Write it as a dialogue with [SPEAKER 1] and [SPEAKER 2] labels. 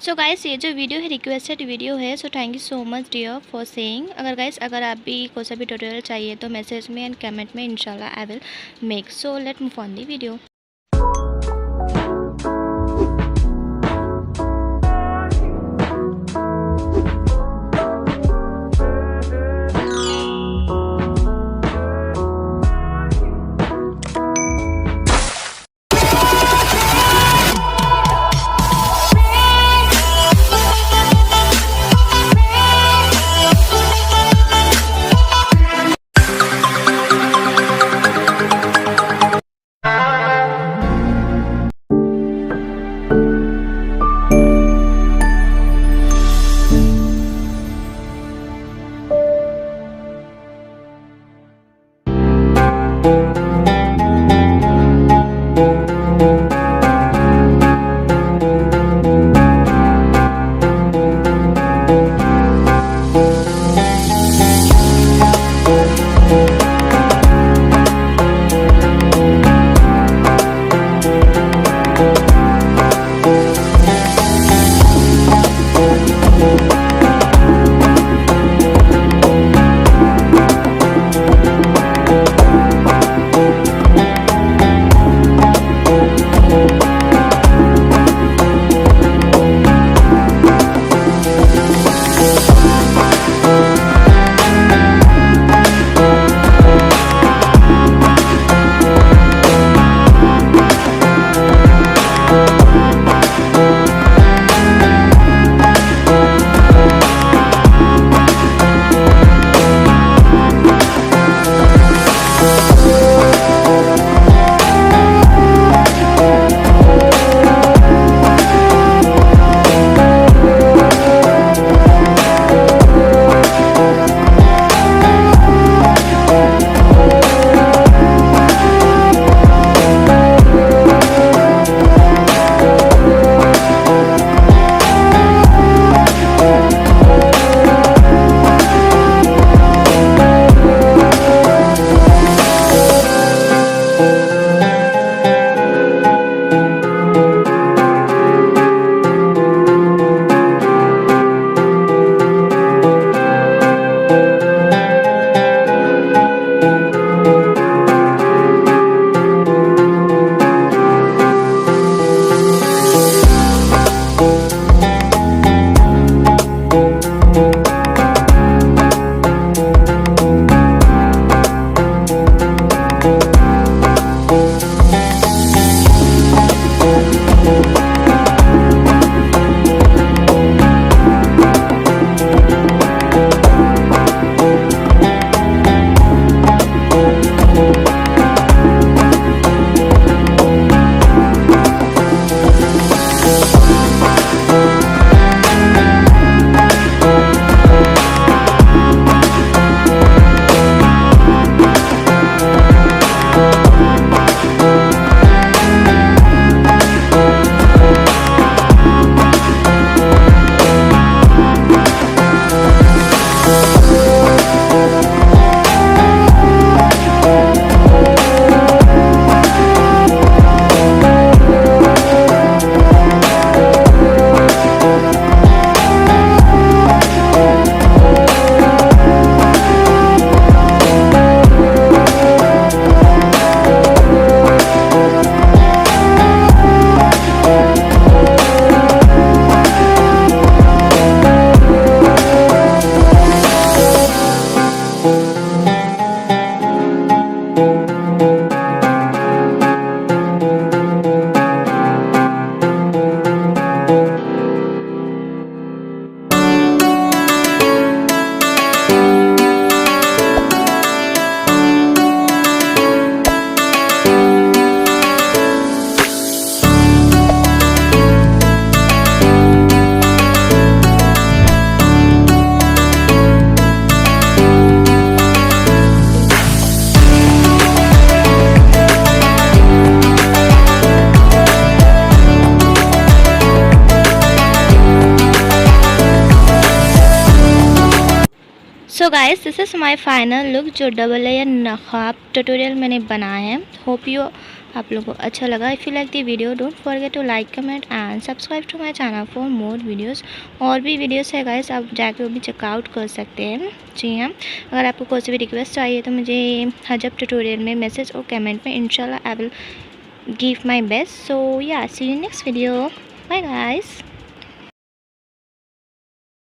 [SPEAKER 1] So guys, ये जो video है रिक्वेस्टेड वीडियो है, so thank you so much dear for saying. अगर आप भी कोई सा भी ट्यूटोरियल चाहिए तो मैसेज में एंड कमेंट में इंशाल्लाह I will make. So let move on the video. So guys, this is my final look जो डबल लेयर नकाब ट्यूटोरियल मैंने बनाया है। होप यू आप लोगों को अच्छा लगा। If you like the video don't forget to like comment and subscribe to my channel for more videos. और भी वीडियोस है गाइस, आप जाके वो भी चेकआउट कर सकते हैं। जी हाँ, अगर आपको कोई सी भी रिक्वेस्ट चाहिए तो मुझे हजब ट्यूटोरियल में मैसेज और कमेंट में इंशाल्लाह I will give my best. So yeah, see you next video. Bye guys.